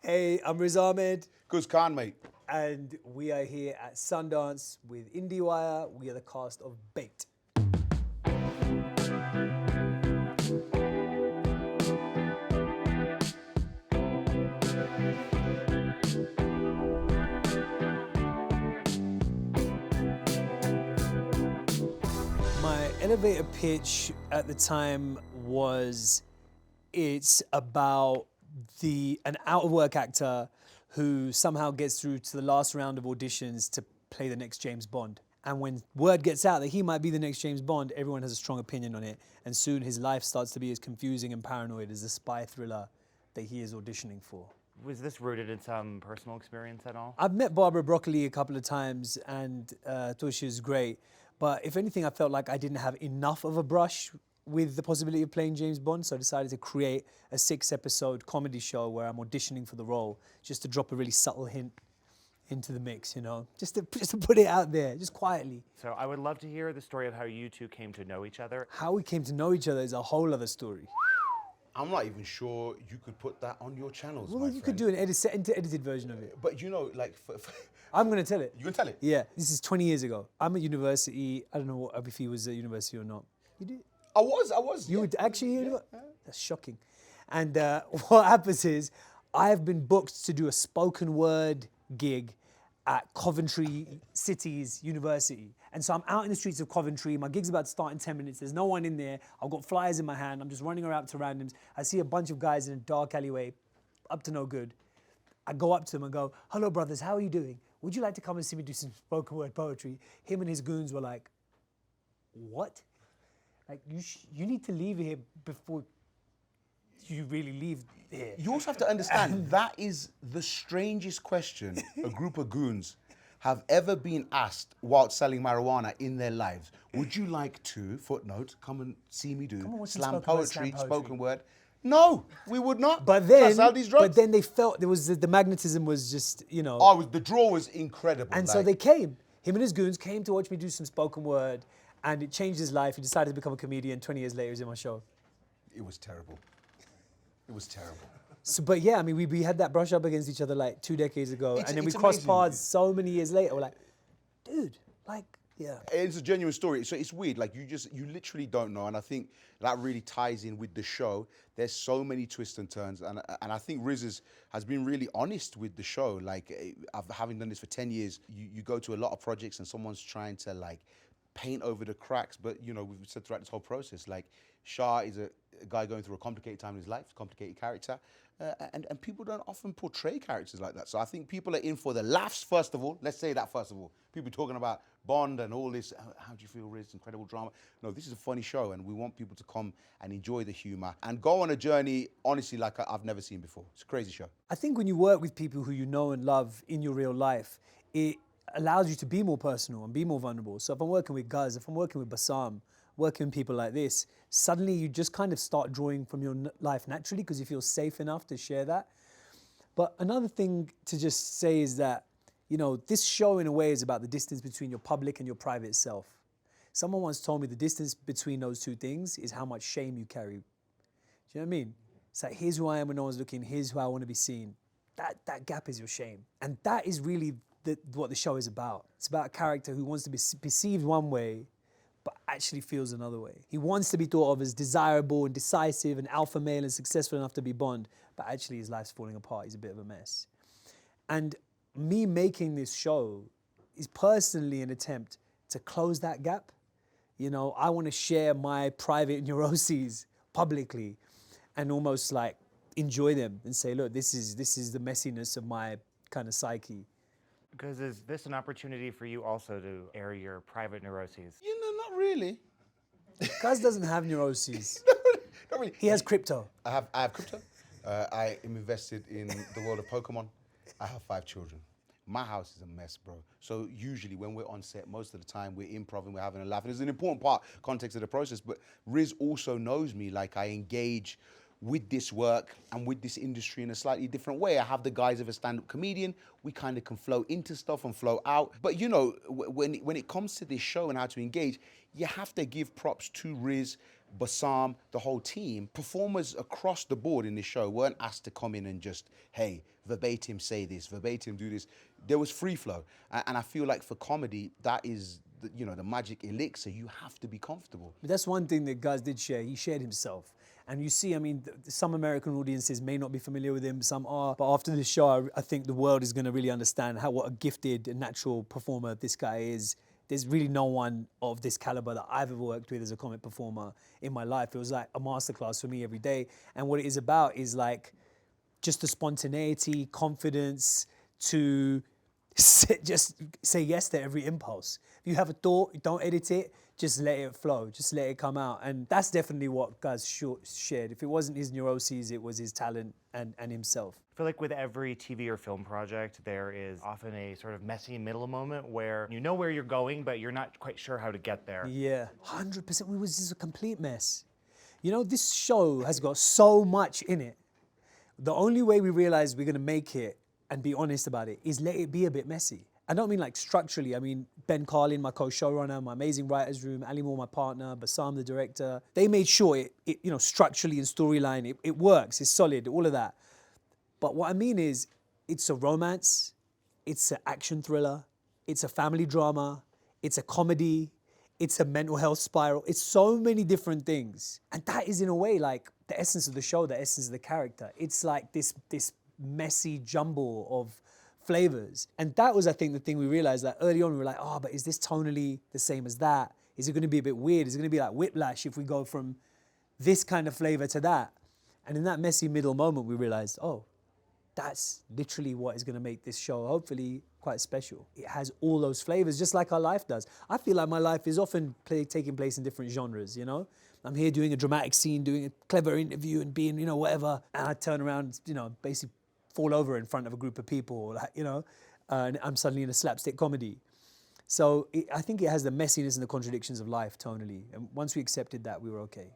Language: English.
Hey, I'm Riz Ahmed, Guz Khan, mate. and we are here at Sundance with IndieWire. We are the cast of Bait. My elevator pitch at the time was it's about an out-of-work actor who somehow gets through to the last round of auditions to play the next James Bond. And when word gets out that he might be the next James Bond, everyone has a strong opinion on it. And soon his life starts to be as confusing and paranoid as the spy thriller that he is auditioning for. Was this rooted in some personal experience at all? I've met Barbara Broccoli a couple of times and thought she was great. But if anything, I felt like I didn't have enough of a brush with the possibility of playing James Bond, so I decided to create a 6-episode comedy show where I'm auditioning for the role, just to drop a really subtle hint into the mix, you know, just to put it out there, just quietly. So I would love to hear the story of how you two came to know each other. How we came to know each other is a whole other story. I'm not even sure you could put that on your channels, Well, my you could friend. do an edited version of it. But you know, like, I'm gonna tell it. you can tell it. Yeah, this is 20 years ago. I'm at university. I don't know if he was at university or not. You did? I was. You yeah. would actually, that's shocking. And what happens is, I have been booked to do a spoken word gig at Coventry City's university. And so I'm out in the streets of Coventry. My gig's about to start in 10 minutes. There's no one in there. I've got flyers in my hand. I'm just running around to randoms. I see a bunch of guys in a dark alleyway, up to no good. I go up to them and go, "Hello, brothers, how are you doing? Would you like to come and see me do some spoken word poetry?" Him and his goons were like, "What? Like, you need to leave here before you really leave here." You also have to understand, that is the strangest question a group of goons have ever been asked while selling marijuana in their lives. Would you like to, footnote, come and see me do and watch some slam spoken word, poetry, slam poetry. spoken word? No, we would not. But That's how these drugs. then they felt there was the magnetism was just, you know. The draw was incredible. And so they came. Him and his goons came to watch me do some spoken word, and it changed his life. He decided to become a comedian. 20 years later, he's in my show. It was terrible. It was terrible. So, but yeah, I mean, we had that brush up against each other like 2 decades ago, and then we it's crossed amazing. paths so many years later. We're like, dude, like, yeah. It's a genuine story. So it's weird. Like, you literally don't know. And I think that really ties in with the show. There's so many twists and turns. And I think Riz has been really honest with the show. Like, having done this for 10 years, you go to a lot of projects and someone's trying to, like, paint over the cracks. But, you know, we've said throughout this whole process, like, Shah is a guy going through a complicated time in his life, complicated character. And people don't often portray characters like that. So I think people are in for the laughs, first of all. Let's say that, first of all. People talking about Bond and all this. How do you feel, Riz? Incredible drama. No, this is a funny show, and we want people to come and enjoy the humor and go on a journey, honestly, like I've never seen before. It's a crazy show. I think when you work with people who you know and love in your real life, it allows you to be more personal and be more vulnerable. So if I'm working with Guz, if I'm working with Bassam, working with people like this, suddenly you just kind of start drawing from your life naturally because you feel safe enough to share that. But another thing to just say is that, you know, this show in a way is about the distance between your public and your private self. Someone once told me the distance between those two things is how much shame you carry. Do you know what I mean? It's like, here's who I am when no one's looking, here's who I want to be seen. That gap is your shame. And that is really what the show is about. It's about a character who wants to be perceived one way, but actually feels another way. He wants to be thought of as desirable and decisive and alpha male and successful enough to be Bond, but actually his life's falling apart. He's a bit of a mess. And me making this show is personally an attempt to close that gap. You know, I want to share my private neuroses publicly and almost like enjoy them and say, look, this is the messiness of my kind of psyche. Because is this an opportunity for you also to air your private neuroses? You know, not really. Guz doesn't have neuroses. Not really. He has crypto. I have crypto. I am invested in the world of Pokemon. I have 5 children. My house is a mess, bro. So usually when we're on set, most of the time we're improvising, we're having a laugh. And it's an important context of the process. But Riz also knows me, like I engage with this work and with this industry in a slightly different way. I have the guise of a stand-up comedian. We kind of can flow into stuff and flow out. But you know, when it comes to this show and how to engage, you have to give props to Riz Bassam, the whole team, performers across the board in this show weren't asked to come in and just, hey, verbatim say this, verbatim do this. There was free flow. And I feel like for comedy, that is, the magic elixir. You have to be comfortable. But that's one thing that Guz did share. He shared himself. And you see, I mean, some American audiences may not be familiar with him, some are. But after this show, I think the world is going to really understand what a gifted and natural performer this guy is. There's really no one of this caliber that I've ever worked with as a comic performer in my life. It was like a masterclass for me every day. And what it is about is like just the spontaneity, confidence to just say yes to every impulse. If you have a thought, don't edit it, just let it flow, just let it come out. And that's definitely what Guz shared. If it wasn't his neuroses, it was his talent and himself. I feel like with every TV or film project, there is often a sort of messy middle moment where you know where you're going, but you're not quite sure how to get there. Yeah, 100%. We was just a complete mess. You know, this show has got so much in it. The only way we realize we're gonna make it and be honest about it is let it be a bit messy. I don't mean like structurally. I mean, Ben Carlin, my co-showrunner, my amazing writer's room, Ali Moore, my partner, Bassam, the director. They made sure it structurally and storyline, it works, it's solid, all of that. But what I mean is, it's a romance, it's an action thriller, it's a family drama, it's a comedy, it's a mental health spiral. It's so many different things. And that is in a way like the essence of the show, the essence of the character. It's like this messy jumble of flavors. And that was, I think, the thing we realized that early on. We were like, oh, but is this tonally the same as that? Is it going to be a bit weird? Is it going to be like Whiplash if we go from this kind of flavor to that? And in that messy middle moment, we realized, oh, that's literally what is going to make this show hopefully quite special. It has all those flavors, just like our life does. I feel like my life is often taking place in different genres, you know? I'm here doing a dramatic scene, doing a clever interview and being, whatever. And I turn around, basically fall over in front of a group of people, and I'm suddenly in a slapstick comedy. So I think it has the messiness and the contradictions of life tonally. And once we accepted that, we were okay.